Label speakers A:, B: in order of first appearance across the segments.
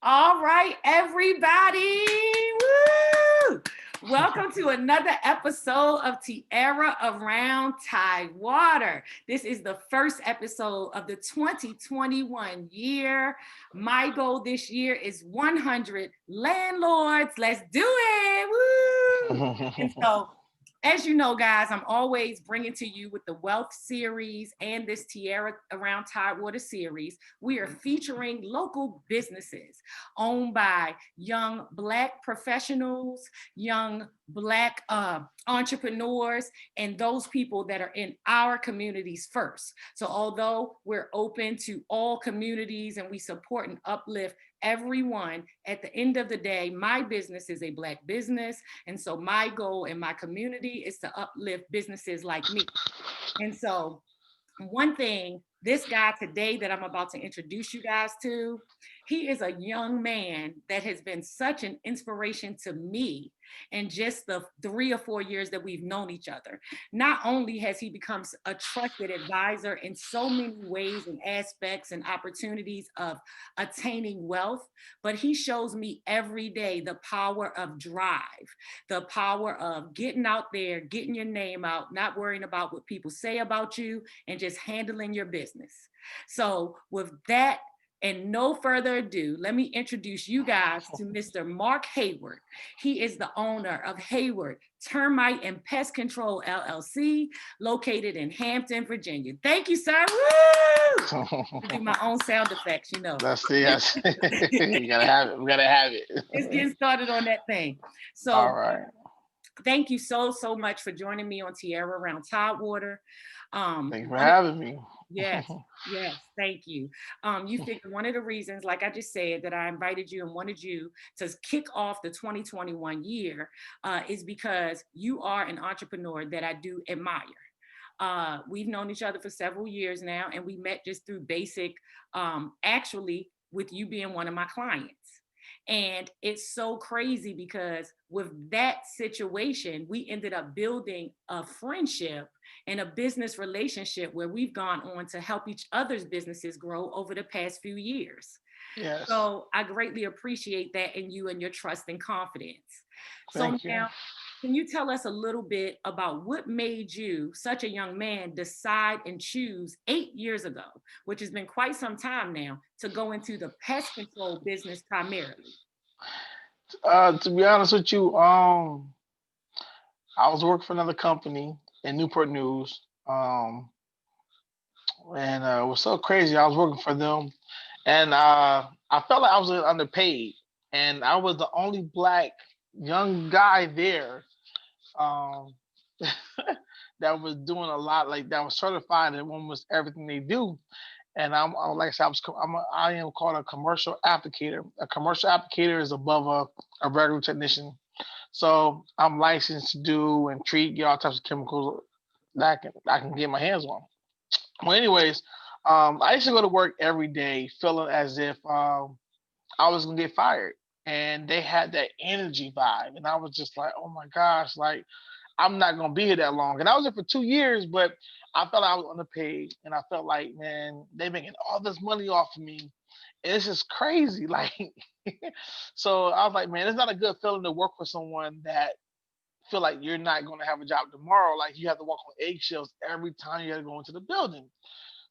A: All right, everybody. Woo! Welcome to another episode of Tierra Around Tidewater. This is the first episode of the 2021 year. My goal this year is 100 landlords. Let's do it. Woo! And so, as you know, guys, I'm always bringing to you with the Wealth series and this Tierra Around Tidewater series. We are featuring local businesses owned by young Black professionals, young Black entrepreneurs, and those people that are in our communities first. So although we're open to all communities and we support and uplift everyone, at the end of the day, my business is a Black business. And so my goal in my community is to uplift businesses like me. And so one thing, this guy today that I'm about to introduce you guys to, he is a young man that has been such an inspiration to me in just the 3 or 4 years that we've known each other. Not only has he become a trusted advisor in so many ways and aspects and opportunities of attaining wealth, but he shows me every day the power of drive, the power of getting out there, getting your name out, not worrying about what people say about you, and just handling your business. So with that, and no further ado, let me introduce you guys to Mr. Marc Hayward. He is the owner of Hayward Termite and Pest Control LLC, located in Hampton, Virginia. Thank you, sir. Woo! I do my own sound effects, you know.
B: That's yes. You gotta have it. We gotta have it.
A: It's getting started on that thing. So,
B: all right.
A: Thank you so much for joining me on Tierra Around Tidewater.
B: Thank you for having me.
A: Yes, thank you. You figured one of the reasons, like I just said, that I invited you and wanted you to kick off the 2021 year is because you are an entrepreneur that I do admire. We've known each other for several years now, and we met just through basic, actually, with you being one of my clients. And it's so crazy because with that situation, we ended up building a friendship and a business relationship where we've gone on to help each other's businesses grow over the past few years.
B: Yes.
A: So I greatly appreciate that in you and your trust and confidence.
B: Thank you.
A: Now, can you tell us a little bit about what made you, such a young man, decide and choose 8 years ago, which has been quite some time now, to go into the pest control business primarily?
B: To be honest with you, I was working for another company in Newport News, and it was so crazy. I was working for them, and I felt like I was underpaid, and I was the only Black young guy there that was doing a lot, like that was certified in almost everything they do. And I'm like I said, I am called a commercial applicator. A commercial applicator is above a regular technician. So I'm licensed to do and treat all types of chemicals that I can get my hands on. Well, anyways, I used to go to work every day feeling as if I was gonna get fired. And they had that energy vibe. And I was just like, oh my gosh, like I'm not gonna be here that long. And I was there for 2 years, but I felt like I was underpaid. And I felt like, man, they making all this money off of me. And it's just crazy. Like, so I was like, man, it's not a good feeling to work for someone that feel like you're not gonna have a job tomorrow. Like you have to walk on eggshells every time you have to go into the building.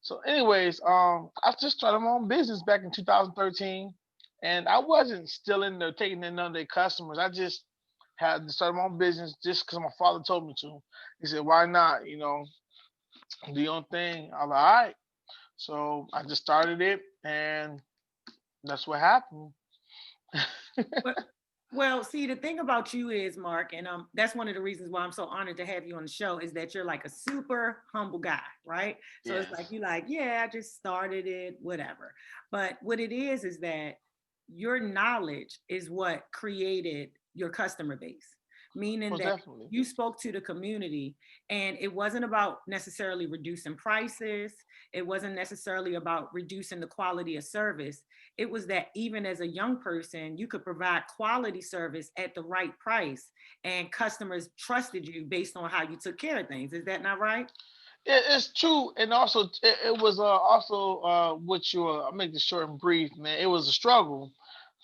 B: So, anyways, I just started my own business back in 2013. And I wasn't still in there taking in none of their customers. I just had to start my own business just because my father told me to. He said, why not, do your own thing. I was like, all right. So I just started it, and that's what happened.
A: Well, see, the thing about you is, Marc, and that's one of the reasons why I'm so honored to have you on the show, is that you're like a super humble guy, right? So It's like, you like, yeah, I just started it, whatever. But what it is that your knowledge is what created your customer base, meaning
B: Most
A: that
B: definitely.
A: you spoke to the community, and it wasn't about necessarily reducing prices. It wasn't necessarily about reducing the quality of service. It was that even as a young person, you could provide quality service at the right price, and customers trusted you based on how you took care of things. Is that not right?
B: It's true, and also it was also what you. I'll make this short and brief, man. It was a struggle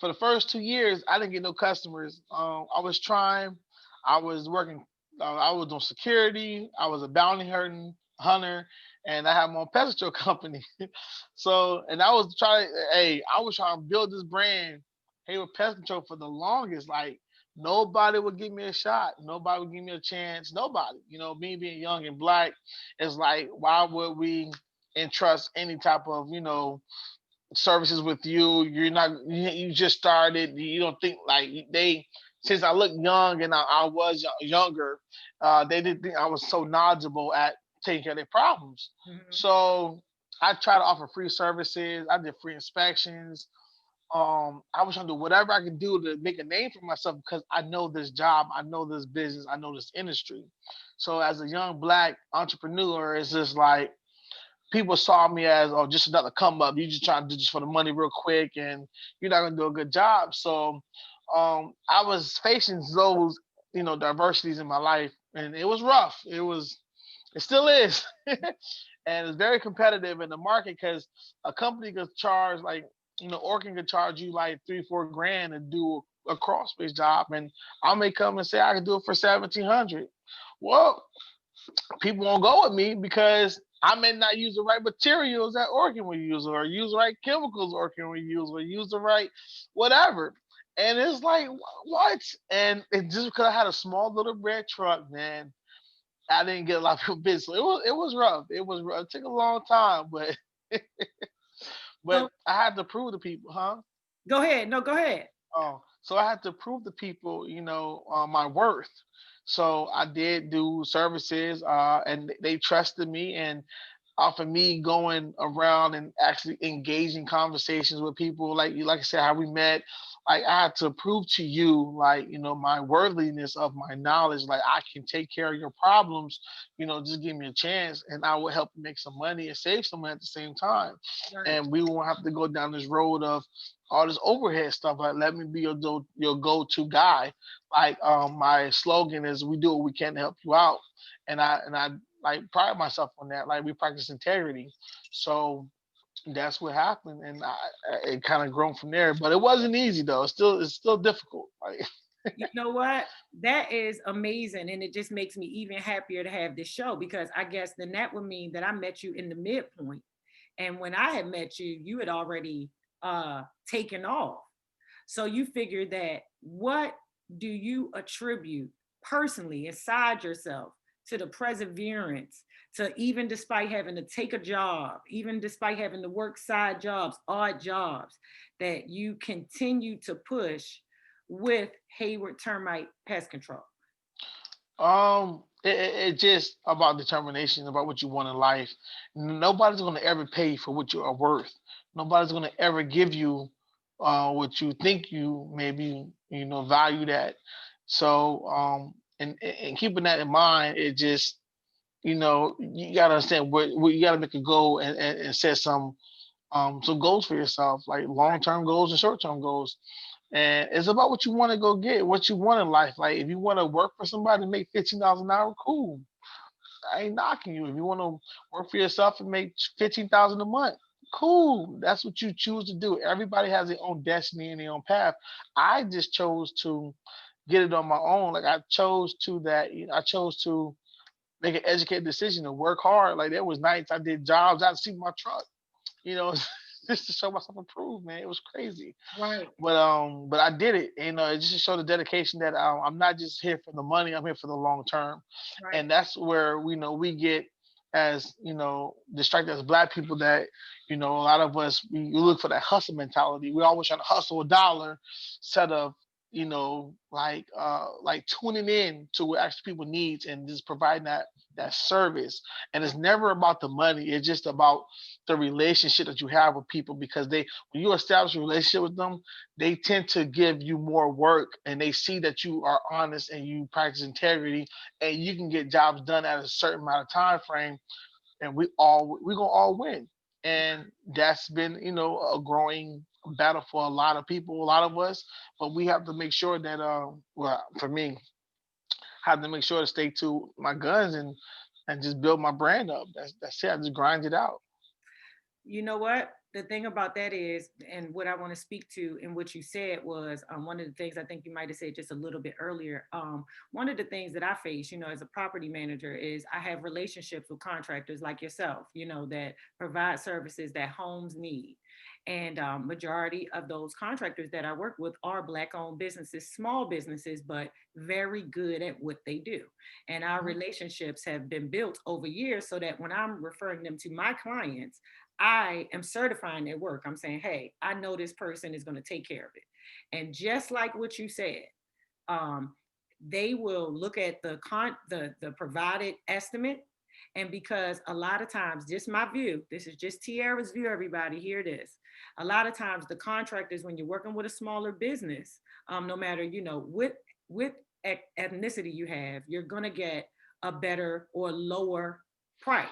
B: for the first 2 years, I didn't get no customers. I was trying, I was working, I was doing security, I was a bounty hunter, and I had my own pest control company. So, and I was trying, hey, I was trying to build this brand, Hayward Pest Control, for the longest. Like nobody would give me a shot, nobody would give me a chance, nobody. You know, me being young and black, it's like, why would we entrust any type of, services with you? You're not, you just started, you don't think like they, since I look young and I was younger, they didn't think I was so knowledgeable at taking care of their problems.
A: Mhm.
B: So I try to offer free services. I did free inspections. I was trying to do whatever I could do to make a name for myself because I know this job, I know this business, I know this industry. So as a young black entrepreneur, it's just like people saw me as, oh, just another come up. You just trying to do just for the money real quick, and you're not gonna do a good job. So I was facing those, diversities in my life, and it was rough. It still is, and it's very competitive in the market because a company could charge like, Orkin could charge you like 3-4 grand to do a crawl space job, and I may come and say I can do it for 1,700. Well, people won't go with me because I may not use the right materials that Orkin will use, or use the right chemicals Orkin will use, or use the right whatever. And it's like, what? And it just because I had a small little red truck, man, I didn't get a lot of people business. So it was rough. It was rough. It took a long time, but
A: So
B: but I had to prove to people, huh?
A: go ahead. No, go ahead.
B: Oh, so I had to prove to people, my worth. So I did do services, and they trusted me. And off of me going around and actually engaging conversations with people, like I said, how we met, like I had to prove to you, like, my worthiness of my knowledge. Like I can take care of your problems, just give me a chance, and I will help you make some money and save some money at the same time.
A: Right.
B: And we won't have to go down this road of all this overhead stuff. Like, let me be your go-to guy. Like, my slogan is, "We do what we can to help you out," and I like pride myself on that. Like, we practice integrity, so that's what happened, and it kind of grown from there. But it wasn't easy though. It's still difficult. Like,
A: You know what? That is amazing. And it just makes me even happier to have this show because I guess then that would mean that I met you in the midpoint. And when I had met you, you had already taken off. So you figured that what do you attribute personally inside yourself to the perseverance, to even despite having to take a job, even despite having to work side jobs, odd jobs, that you continue to push with Hayward Termite Pest Control?
B: it just about determination, about what you want in life. Nobody's gonna ever pay you for what you are worth. Nobody's gonna ever give you what you think you maybe value that. So and keeping that in mind, it just, you gotta understand what you gotta make a goal, and set some goals for yourself, like long term goals and short term goals. And it's about what you want to go get, what you want in life. Like if you want to work for somebody and make $15 an hour, cool. I ain't knocking you. If you want to work for yourself and make 15,000 a month, cool. That's what you choose to do. Everybody has their own destiny and their own path. I just chose to get it on my own. Like I chose to I chose to make an educated decision to work hard. Like there was nights I did jobs out to see my truck, you know, just to show myself approved, man. It was crazy.
A: Right.
B: But I did it. It just to show the dedication that I'm not just here for the money. I'm here for the long term,
A: Right.
B: and that's where we get as distracted as Black people, that a lot of us, we look for that hustle mentality. We always trying to hustle a dollar instead of like tuning in to what actually people needs and just providing that service. And it's never about the money. It's just about the relationship that you have with people, because when you establish a relationship with them, they tend to give you more work, and they see that you are honest and you practice integrity, and you can get jobs done at a certain amount of time frame, and we gonna all win. And that's been a growing battle for a lot of people, a lot of us. But we have to make sure that well, for me, I have to make sure to stay to my guns, and just build my brand up. That's it. I just grind it out.
A: You know what? The thing about that is, and what I want to speak to, and what you said was one of the things I think you might have said just a little bit earlier. One of the things that I face, as a property manager, is I have relationships with contractors like yourself, that provide services that homes need. And majority of those contractors that I work with are Black-owned businesses, small businesses, but very good at what they do. And our relationships have been built over years so that when I'm referring them to my clients, I am certifying their work. I'm saying, hey, I know this person is going to take care of it. And just like what you said, um, they will look at the provided estimate. And because a lot of times, just my view, this is just Tierra's view, everybody, hear this. A lot of times the contractors, when you're working with a smaller business, no matter, what ethnicity you have, you're going to get a better or lower price.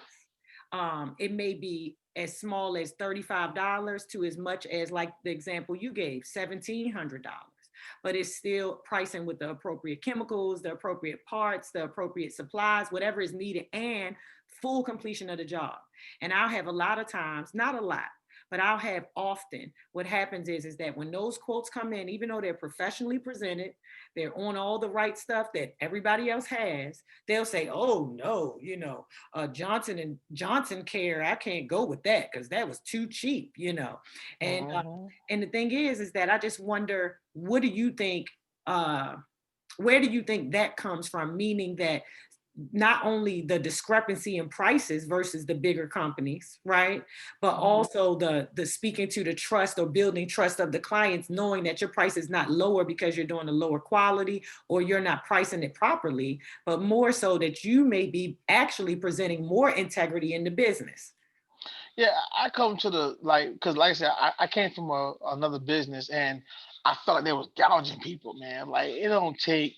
A: It may be as small as $35 to as much as, like the example you gave, $1,700. But it's still pricing with the appropriate chemicals, the appropriate parts, the appropriate supplies, whatever is needed, and full completion of the job. And I'll have a lot of times, not a lot, but I'll have often, what happens is that when those quotes come in, even though they're professionally presented, they're on all the right stuff that everybody else has, they'll say, oh no, Johnson and Johnson Care, I can't go with that because that was too cheap, And and the thing is that I just wonder, what do you think, where do you think that comes from? Meaning that not only the discrepancy in prices versus the bigger companies, right? But also the speaking to the trust or building trust of the clients, knowing that your price is not lower because you're doing a lower quality or you're not pricing it properly, but more so that you may be actually presenting more integrity in the business.
B: Yeah, I come to because like I said, I came from another business, and I felt like they was gouging people, man. Like, it don't take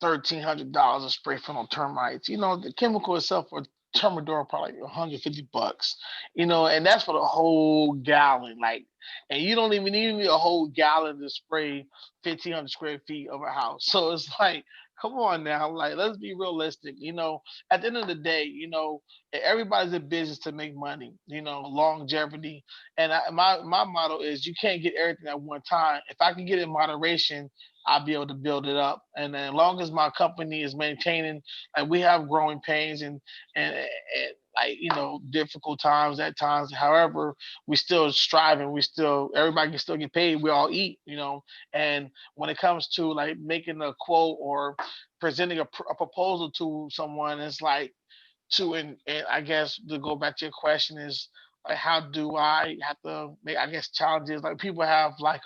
B: $1,300 a spray for no termites. The chemical itself for Termidor probably like $150. And that's for the whole gallon. Like, and you don't even need a whole gallon to spray 1,500 square feet of a house. So it's like, come on now, like, let's be realistic. At the end of the day, everybody's in business to make money. Longevity, and my motto is, you can't get everything at one time. If I can get it in moderation, I'll be able to build it up. And then as long as my company is maintaining, like, we have growing pains and like, difficult times at times. However, we still striving. Everybody can still get paid. We all eat, and when it comes to like making a quote or presenting a proposal to someone, it's like and I guess to go back to your question is, like, how do I have to make, I guess, challenges? Like, people have like,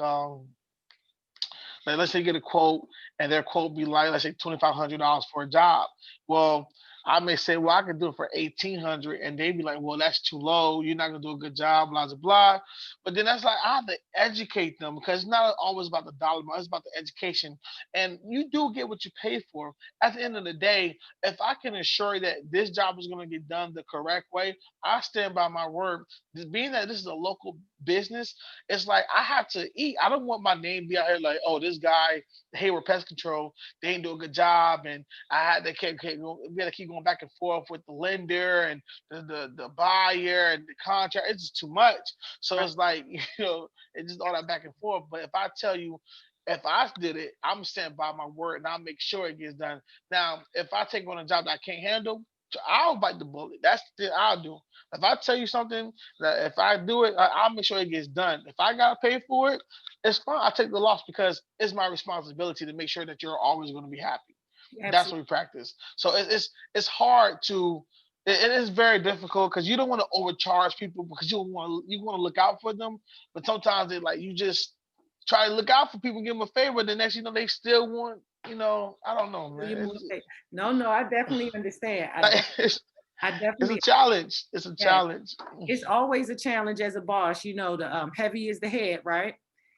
B: let's say, get a quote, and their quote be like, let's say, $2,500 for a job. Well, I may say, well, I can do it for 1,800, and they be like, well, that's too low. You're not gonna do a good job, blah blah blah. But then that's like, I have to educate them, because it's not always about the dollar amount; it's about the education. And you do get what you pay for. At the end of the day, if I can ensure that this job is gonna get done the correct way, I stand by my word. Being that this is a local business, it's like, I have to eat. I don't want my name to be out here like, oh, this guy, Hayward Pest Control, they ain't do a good job, and we had to keep going back and forth with the lender and the buyer and the contract. It's just too much. So it's like, it's just all that back and forth. But if I tell you, if I did it, I'm stand by my word, and I'll make sure it gets done. Now, if I take on a job that I can't handle, I'll bite the bullet. That's the thing I'll do. If I tell you something, that if I do it, I'll make sure it gets done. If I gotta pay for it, it's fine. I take the loss, because it's my responsibility to make sure that you're always going to be happy.
A: Absolutely.
B: That's what we practice. So it's hard to. It is very difficult, because you don't want to overcharge people, because you want to look out for them. But sometimes they, like, you just try to look out for people, give them a favor. The next, they still want. I don't know, man.
A: No, I definitely understand. I
B: It's a
A: definitely,
B: challenge. It's a
A: yeah,
B: challenge.
A: it's always a challenge as a boss. The heavy is the head, right?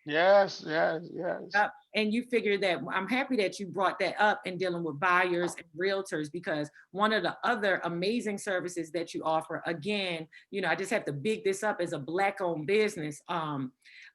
B: Yes, yes, yes.
A: Yep. And you figure that I'm happy that you brought that up in dealing with buyers and realtors, because one of the other amazing services that you offer, again, I just have to big this up as a Black owned business.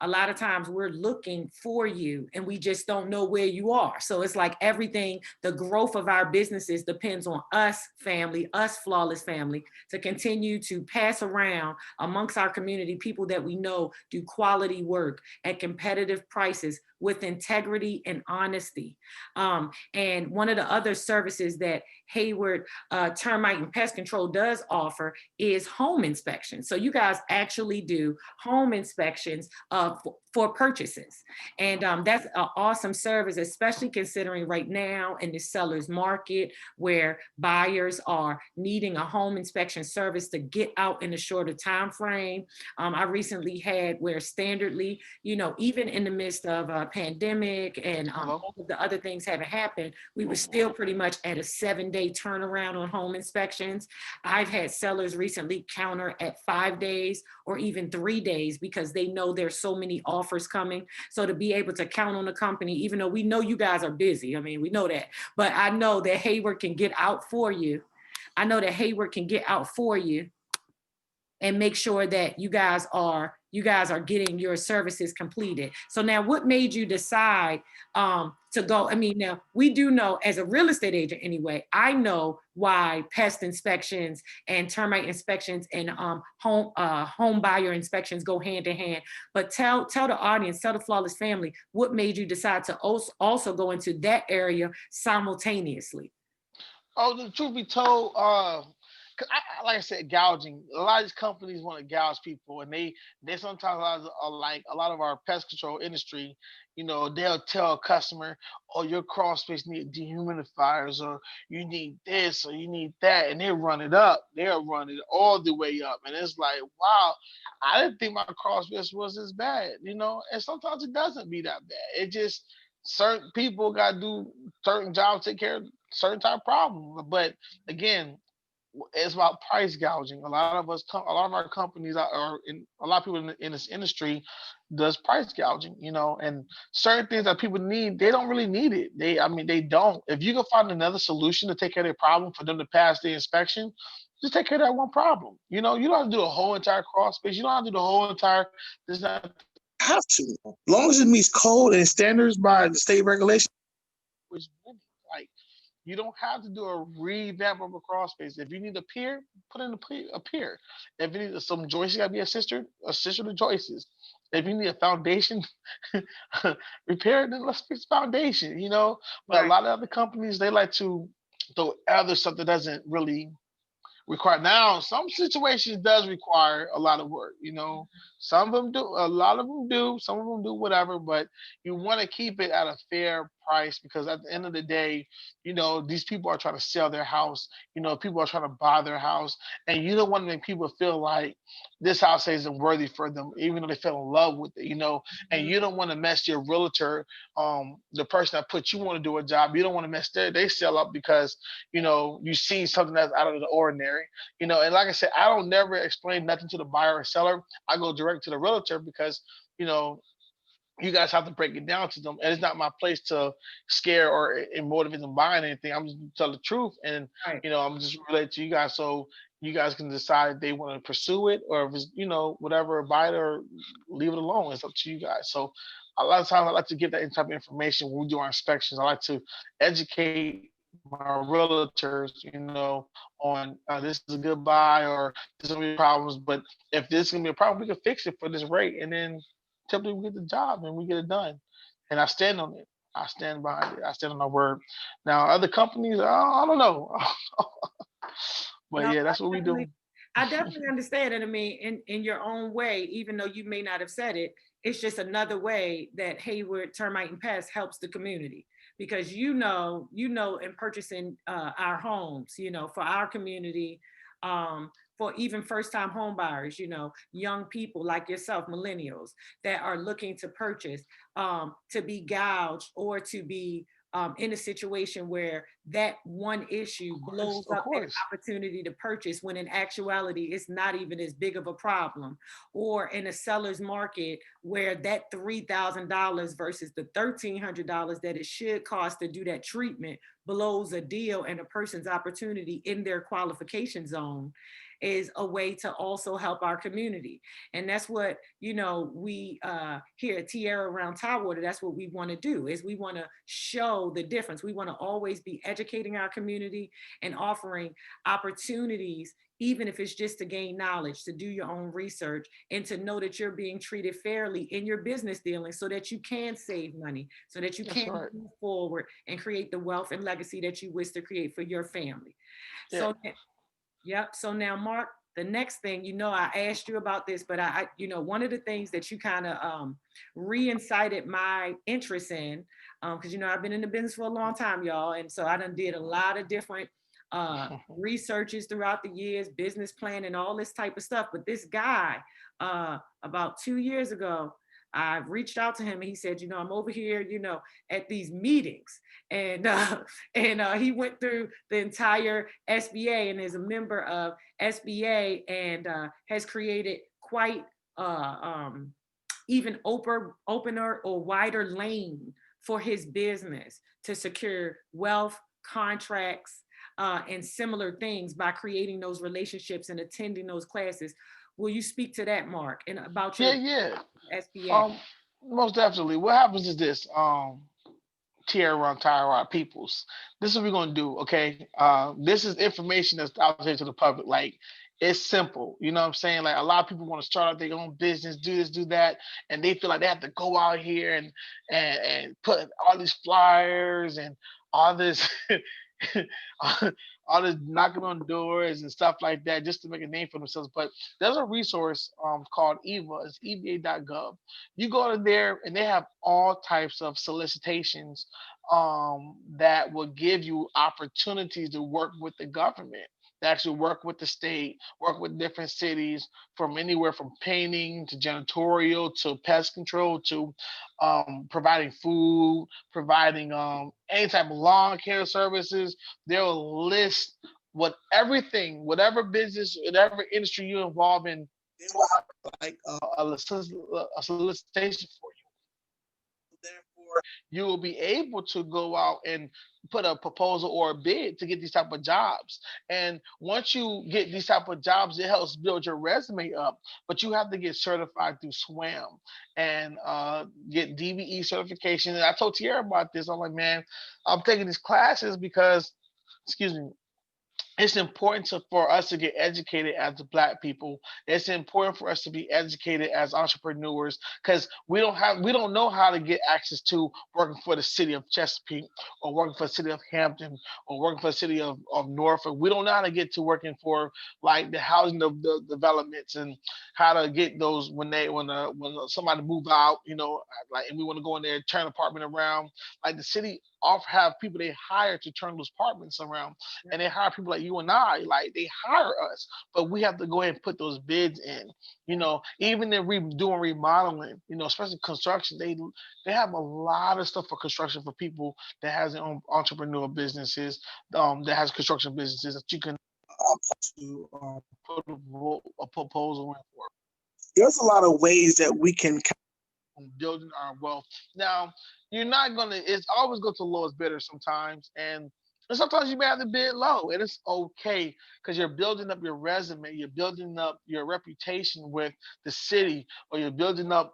A: A lot of times we're looking for you and we just don't know where you are. So it's like everything, the growth of our businesses depends on us family, us Flawless family, to continue to pass around amongst our community people that we know do quality work at competitive prices with integrity and honesty. And one of the other services that Hayward Termite and Pest Control does offer is home inspections. So you guys actually do home inspections for purchases. And that's an awesome service, especially considering right now in the seller's market where buyers are needing a home inspection service to get out in a shorter time frame. I recently had where standardly, even in the midst of a pandemic and all of the other things haven't happened, we were still pretty much at a 7-day turnaround on home inspections. I've had sellers recently counter at 5 days or even 3 days because they know there's so many offers coming. So to be able to count on the company, even though we know you guys are busy, I mean, we know that, but I know that Hayward can get out for you. I know that Hayward can get out for you and make sure that you guys are getting your services completed. So now what made you decide to go? I mean, now we do know as a real estate agent anyway, I know why pest inspections and termite inspections and home buyer inspections go hand in hand. But tell the audience, tell the Flawless family, what made you decide to also go into that area simultaneously?
B: Oh, the truth be told, 'cause like I said, gouging. A lot of these companies want to gouge people, and they sometimes are like a lot of our pest control industry. They'll tell a customer, "Oh, your crawl space need dehumidifiers, or you need this, or you need that," and they run it up. They'll run it all the way up, and it's like, wow, I didn't think my crawl space was as bad. And sometimes it doesn't be that bad. It just certain people got to do certain jobs, take care of certain type of problems. But again, it's about price gouging. A lot of our companies are in a lot of people in this industry does price gouging, and certain things that people need, they don't really need it. They don't. If you can find another solution to take care of their problem for them to pass the inspection, just take care of that one problem. You don't have to do a whole entire crawl space. You don't have to do the whole entire. There's not have to. As long as it meets code and standards by the state regulation. Like, you don't have to do a revamp of a crawl space. If you need a pier, put in a pier. If you need some joists, you gotta be a sister to joists. If you need a foundation repair, then let's fix foundation. But a lot of other companies, they like to throw other stuff that doesn't really require. Now some situations does require a lot of work. Some of them do, a lot of them do, some of them do whatever, but you want to keep it at a fair price, because at the end of the day, these people are trying to sell their house. People are trying to buy their house, and you don't want to make people feel like this house isn't worthy for them, even though they fell in love with it. And you don't want to mess your realtor, the person that put you on to do a job. You don't want to mess they sell up because you see something that's out of the ordinary. And like I said, I don't never explain nothing to the buyer or seller. I go direct to the realtor because you guys have to break it down to them, and it's not my place to scare or motivate them buying anything. I'm just tell the truth, and
A: Right.
B: I'm just relate to you guys, so you guys can decide if they want to pursue it, or if it's whatever, buy it or leave it alone. It's up to you guys. So a lot of times I like to get that type of information when we do our inspections. I like to educate my realtors, on this is a good buy, or there's gonna be problems. But if this is gonna be a problem, we can fix it for this rate, and then typically we get the job and we get it done. And I stand on it. I stand behind it. I stand on my word. Now other companies, I don't know. But
A: No,
B: yeah, that's what we do.
A: I definitely understand it. I mean, in your own way, even though you may not have said it, it's just another way that Hayward Termite and Pest helps the community, because in purchasing our homes, for our community, for even first-time home buyers, young people like yourself, millennials that are looking to purchase, to be gouged or to be in a situation where that one issue blows
B: Of
A: up their
B: course.
A: opportunity to purchase, when in actuality it's not even as big of a problem. Or in a seller's market where that $3,000 versus the $1,300 that it should cost to do that treatment blows a deal and a person's opportunity in their qualification zone, is a way to also help our community. And that's what, we here at Tierra around Tidewater, that's what we want to do, is we want to show the difference. We want to always be educating our community and offering opportunities, even if it's just to gain knowledge, to do your own research, and to know that you're being treated fairly in your business dealings, so that you can save money, so that you can move forward and create the wealth and legacy that you wish to create for your family.
B: Yeah.
A: So yep. So now, Marc, the next thing, I asked you about this, but one of the things that you kind of re-incited my interest in, because, I've been in the business for a long time, y'all. And so I done did a lot of different researches throughout the years, business plan and all this type of stuff. But this guy, about 2 years ago, I reached out to him and he said, I'm over here, at these meetings. And he went through the entire SBA and is a member of SBA, and has created quite even opener or wider lane for his business to secure wealth, contracts, and similar things by creating those relationships and attending those classes. Will you speak to that, Marc, and about your SBA?
B: Most definitely. What happens is this, Tierra peoples. This is what we're gonna do, okay? This is information that's out there to the public. Like, it's simple, you know what I'm saying? Like, a lot of people want to start out their own business, do this, do that, and they feel like they have to go out here and put all these flyers and all this all this knocking on doors and stuff like that just to make a name for themselves. But there's a resource called EVA. It's eva.gov. You go to there and they have all types of solicitations that will give you opportunities to work with the government, to actually work with the state, work with different cities, from anywhere from painting to janitorial to pest control to providing food, providing any type of lawn care services. They'll list whatever business, whatever industry you're involved in, they will have like a solicitation for you. Therefore, you will be able to go out and put a proposal or a bid to get these type of jobs. And once you get these type of jobs, it helps build your resume up. But you have to get certified through SWAM and get DVE certification. And I told Tierra about this. I'm like, man, I'm taking these classes because, excuse me, it's important for us to get educated as the Black people. It's important for us to be educated as entrepreneurs, because we don't know how to get access to working for the city of Chesapeake, or working for the city of Hampton, or working for the city of Norfolk. We don't know how to get to working for like the housing of the developments, and how to get those when somebody move out, like, and we want to go in there and turn an apartment around. Like, the city have people they hire to turn those apartments around, and they hire people like you and I. Like, they hire us, but we have to go ahead and put those bids in. Even in doing remodeling, especially construction, they have a lot of stuff for construction for people that has their own entrepreneurial businesses, that has construction businesses that you can put a proposal in for. There's a lot of ways that we can building our wealth. Now, you're not gonna. It's always go to the lowest bidder sometimes, and sometimes you may have to bid low, and it's okay, because you're building up your resume, you're building up your reputation with the city, or you're building up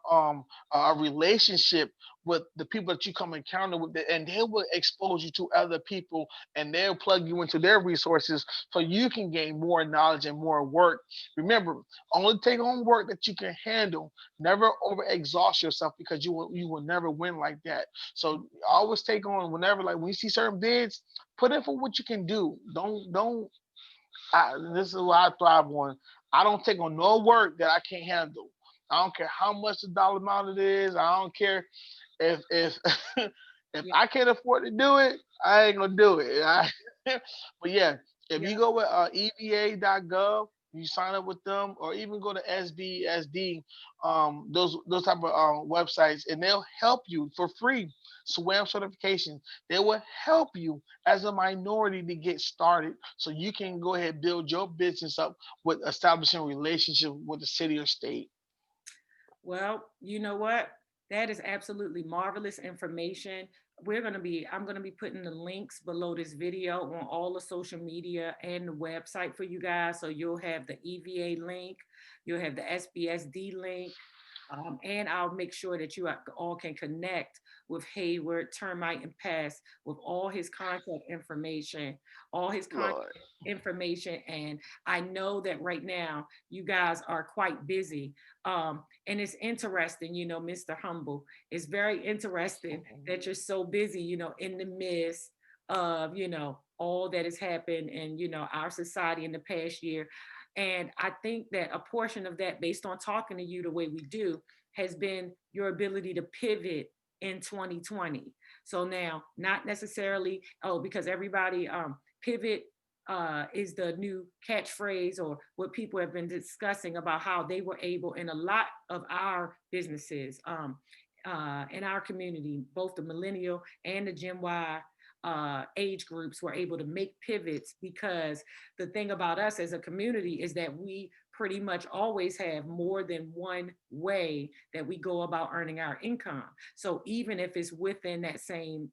B: a relationship with the people that you come encounter with, and they will expose you to other people, and they'll plug you into their resources so you can gain more knowledge and more work. Remember, only take on work that you can handle. Never over exhaust yourself, because you will never win like that. So always take on whenever, like when you see certain bids, put in for what you can do. Don't. This is what I thrive on. I don't take on no work that I can't handle. I don't care how much the dollar amount it is. I don't care if if I can't afford to do it, I ain't gonna do it. But yeah, if you go with eva.gov, You sign up with them, or even go to SBSD, those type of websites, and they'll help you for free. SWAM certification. They will help you as a minority to get started, so you can go ahead and build your business up with establishing a relationship with the city or state.
A: Well, you know what? That is absolutely marvelous information. I'm going to be putting the links below this video on all the social media and the website for you guys. So you'll have the EVA link, you'll have the SBSD link, and I'll make sure that you all can connect with Hayward Termite and Pest with all his contact information, all his contact
B: Lord.
A: information. And I know that right now you guys are quite busy. And it's interesting, Mr. Humble, it's very interesting that you're so busy, in the midst of, all that has happened in, our society in the past year. And I think that a portion of that, based on talking to you the way we do, has been your ability to pivot in 2020. So now, not necessarily, because everybody pivot is the new catchphrase, or what people have been discussing about how they were able in a lot of our businesses in our community, both the millennial and the Gen Y age groups were able to make pivots, because the thing about us as a community is that we pretty much always have more than one way that we go about earning our income. So even if it's within that same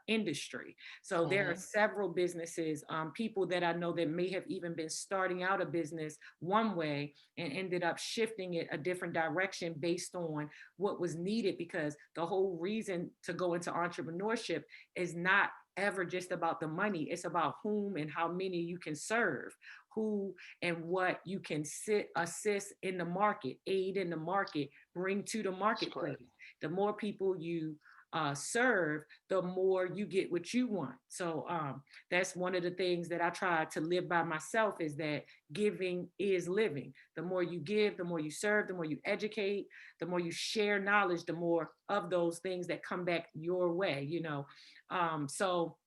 A: industry. So there are
B: Mhm.
A: several businesses, people that I know that may have even been starting out a business one way and ended up shifting it a different direction based on what was needed, because the whole reason to go into entrepreneurship is not ever just about the money. It's about whom and how many you can serve, who and what you can assist in the market, aid in the market, bring to the
B: That's
A: marketplace.
B: correct.
A: The more people you serve, the more you get what you want. So that's one of the things that I try to live by myself, is that giving is living. The more you give, the more you serve, the more you educate, the more you share knowledge, the more of those things that come back your way, So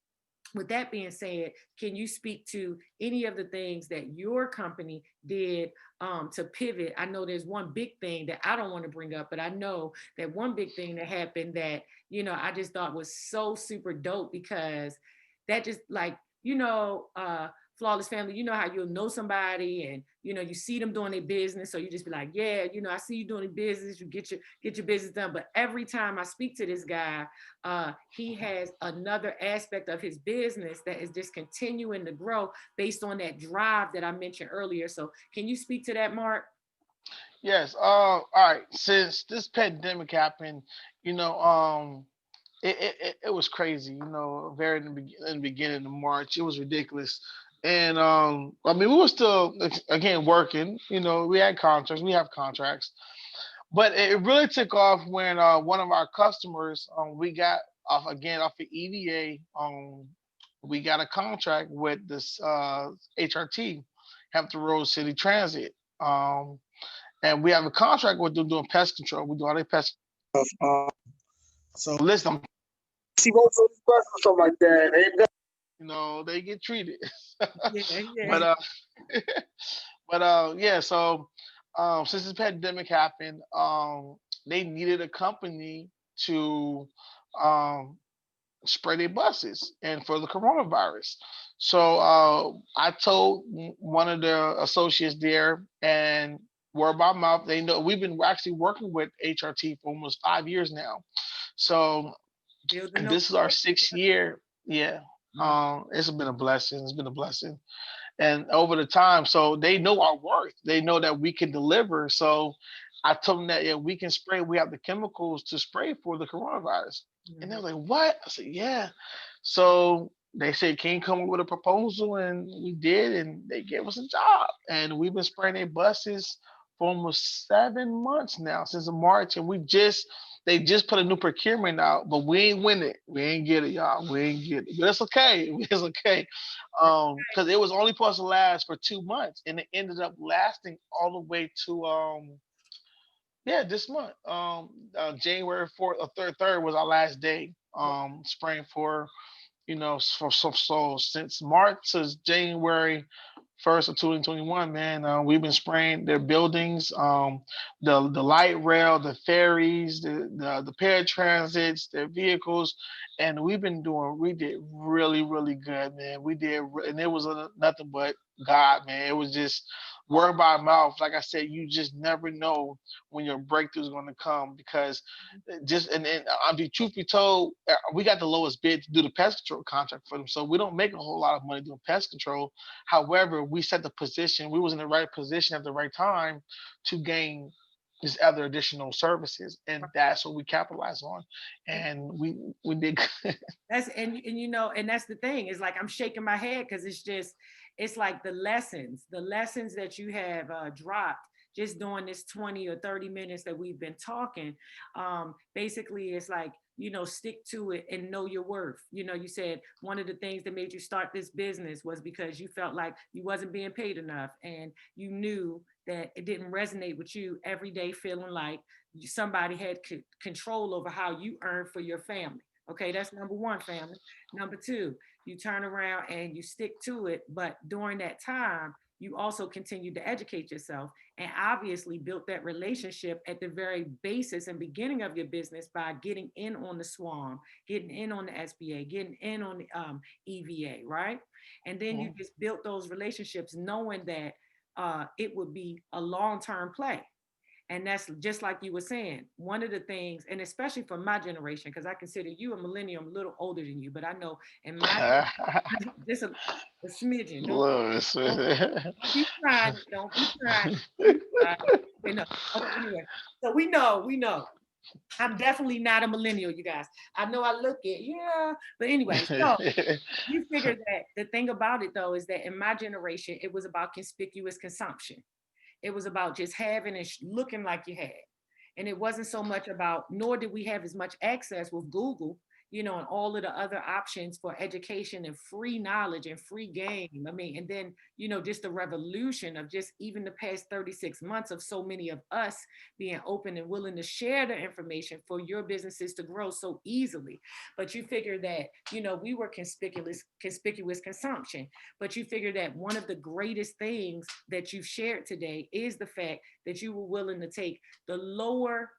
A: with that being said, can you speak to any of the things that your company did to pivot? I know there's one big thing that I don't want to bring up, but I know that one big thing that happened that, I just thought was so super dope, because that just like, Flawless Family, you know how you'll know somebody and, you see them doing their business. So you just be like, yeah, I see you doing your business, you get your business done. But every time I speak to this guy, he has another aspect of his business that is just continuing to grow based on that drive that I mentioned earlier. So can you speak to that, Mark?
B: Yes. All right. Since this pandemic happened, you know, it was crazy. Very in the beginning of March, it was ridiculous. And I mean, we were still again working. We had contracts. We have contracts, but it really took off when one of our customers, we got off of EVA. We got a contract with this HRT, Hampton Roads City Transit. And we have a contract with them doing pest control. We do all their pest stuff. So listen, she goes to the bus or something like that. They get treated.
A: Yeah,
B: but
A: yeah.
B: yeah. So since this pandemic happened, they needed a company to um, spray their buses and for the coronavirus. So I told one of the associates there, and word by mouth, they know we've been actually working with HRT for almost 5 years now. So
A: Building those
B: this is our 6th year. Yeah.
A: relationships.
B: It's been a blessing. It's been a blessing. And over the time, so they know our worth. They know that we can deliver. So I told them that, yeah, we can spray. We have the chemicals to spray for the coronavirus. And they
A: Mhm.
B: were like, what? I said, yeah. So they said, can you come up with a proposal? And we did, and they gave us a job. And we've been spraying their buses for almost 7 months now, since March. And they just put a new procurement out, but we ain't win it. We ain't get it, y'all. We ain't get it. But it's okay. It's okay. Because it was only supposed to last for 2 months, and it ended up lasting all the way to yeah, this month. January 4th or third was our last day. Spraying for, so since March to January 1st of 2021, man, we've been spraying their buildings, the light rail, the ferries, the paratransits, their vehicles, and we did really, really good, man. And it was nothing but God, man. It was just word by mouth. Like I said, you just never know when your breakthrough is going to come, because and I'll be truth be told, we got the lowest bid to do the pest control contract for them, so we don't make a whole lot of money doing pest control. However, we set the position. We was in the right position at the right time to gain these other additional services, and that's what we capitalize on. And we did good.
A: That's and you know, and that's the thing, is like I'm shaking my head because it's like the lessons that you have dropped just during this 20 or 30 minutes that we've been talking. Basically, it's like, you know, stick to it and know your worth. You know, you said one of the things that made you start this business was because you felt like you wasn't being paid enough, and you knew that it didn't resonate with you every day, feeling like somebody had control over how you earn for your family. Okay, that's number one, family. Number two, you turn around and you stick to it, but during that time, you also continue to educate yourself, and obviously built that relationship at the very basis and beginning of your business by getting in on the SWAM, getting in on the SBA, getting in on the EVA, right? And then you just built those relationships knowing that it would be a long-term play. And that's just like you were saying, one of the things, and especially for my generation, because I consider you a millennial, I'm a little older than you, but I know in my just a smidgen. Don't be trying. Don't be trying. Don't be trying. Okay, no. Okay, anyway. So we know. I'm definitely not a millennial, you guys. I know I look it, yeah. But anyway, so you figure that the thing about it though is that in my generation, it was about conspicuous consumption. It was about just having and looking like you had. And it wasn't so much about, nor did we have as much access with Google, you know, and all of the other options for education and free knowledge and free game. I mean, and then, you know, just the revolution of just even the past 36 months of so many of us being open and willing to share the information for your businesses to grow so easily. But you figure that, you know, we were conspicuous consumption. But you figure that one of the greatest things that you've shared today is the fact that you were willing to take the lower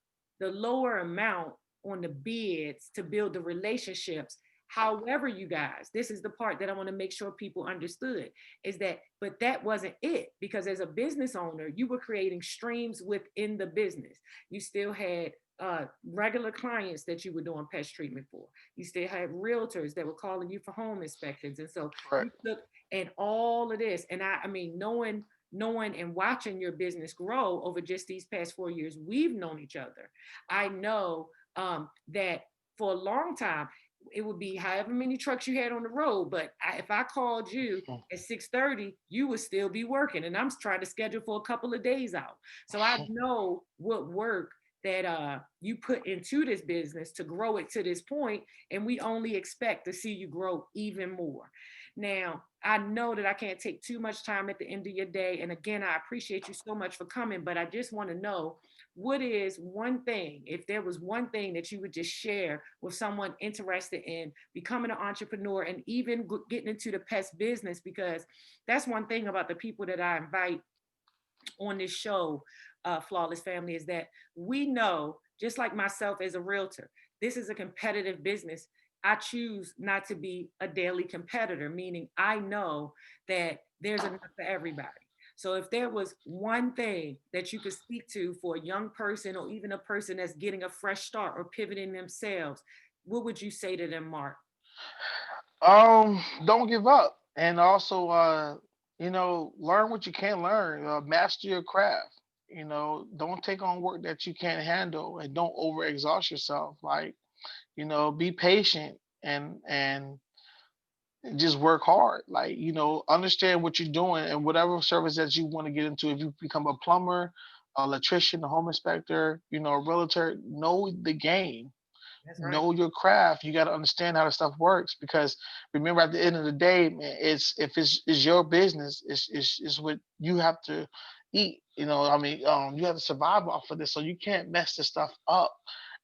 A: amount on the bids to build the relationships. However, you guys, this is the part that I want to make sure people understood, is that, but that wasn't it, because as a business owner, you were creating streams within the business. You still had regular clients that you were doing pest treatment for. You still had realtors that were calling you for home inspections. And so
B: Right.
A: you took, and all of this, and I mean, knowing and watching your business grow over just these past 4 years, we've known each other. I know that for a long time, it would be however many trucks you had on the road. But if I called you at 6:30, you would still be working. And I'm trying to schedule for a couple of days out. So I know what work that you put into this business to grow it to this point, and we only expect to see you grow even more. Now, I know that I can't take too much time at the end of your day. And again, I appreciate you so much for coming, but I just want to know, what is one thing, if there was one thing that you would just share with someone interested in becoming an entrepreneur and even getting into the pest business? Because that's one thing about the people that I invite on this show, Flawless Family, is that we know, just like myself as a realtor, this is a competitive business. I choose not to be a daily competitor, meaning I know that there's enough for everybody. So if there was one thing that you could speak to for a young person or even a person that's getting a fresh start or pivoting themselves, what would you say to them, Marc?
B: Don't give up, and also, learn what you can learn. Master your craft. Don't take on work that you can't handle, and don't overexhaust yourself. Like, be patient and just work hard. Like, understand what you're doing and whatever service that you want to get into. If you become a plumber, electrician, a home inspector, a realtor, know the game,
A: That's right.
B: know your craft. You got to understand how the stuff works, because remember, at the end of the day, man, it's your business. It's what you have to eat. You have to survive off of this, so you can't mess this stuff up.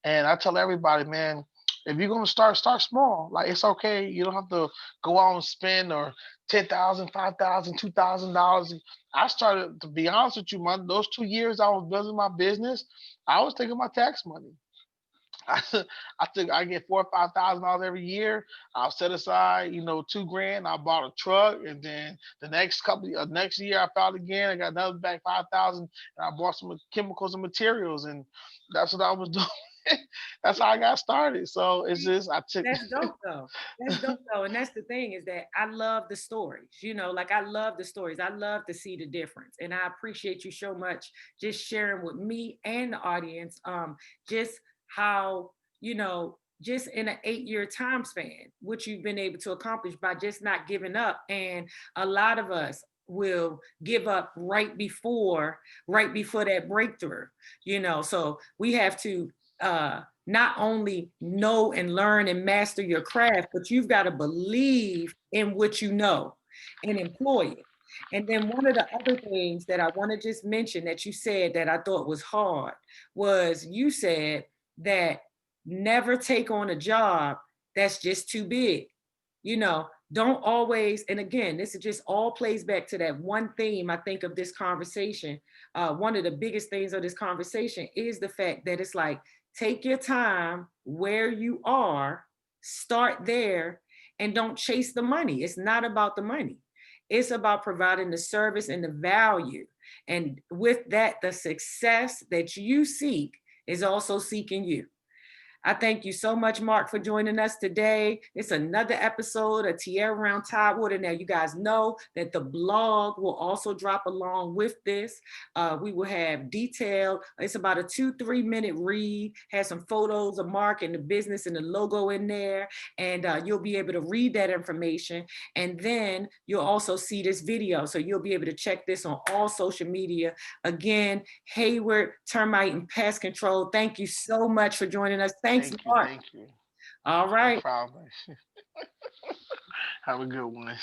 B: And I tell everybody, man, if you're gonna start small. Like it's okay. You don't have to go out and spend or 10,000, 5,000, $2,000. I started, to be honest with you, those 2 years I was building my business, I was taking my tax money. I get $4,000 or $5,000 every year. I'll set aside, $2,000. I bought a truck, and then the next year I filed again. I got another back 5,000, and I bought some chemicals and materials, and that's what I was doing. That's how I got started. So it's just I took.
A: That's dope though. That's dope though. And that's the thing, is that I love the stories, like I love the stories. I love to see the difference. And I appreciate you so much just sharing with me and the audience just how, just in an 8-year time span, what you've been able to accomplish by just not giving up. And a lot of us will give up right before that breakthrough, so we have to not only know and learn and master your craft, but you've got to believe in what you know and employ it. And then one of the other things that I want to just mention that you said that I thought was hard was, you said that never take on a job that's just too big. Don't always, and again, this is just all plays back to that one theme I think of this conversation. One of the biggest things of this conversation is the fact that it's like, take your time where you are, start there, and don't chase the money. It's not about the money. It's about providing the service and the value. And with that, the success that you seek is also seeking you. I thank you so much, Marc, for joining us today. It's another episode of Tierra Around Tidewater. Now, you guys know that the blog will also drop along with this. We will have detailed, it's about a 2-3 minute read, has some photos of Marc and the business and the logo in there. And you'll be able to read that information. And then you'll also see this video. So you'll be able to check this on all social media. Again, Hayward Termite and Pest Control. Thank you so much for joining us. Thanks, Marc.
B: Thank you.
A: All right.
B: No problem. Have a good one.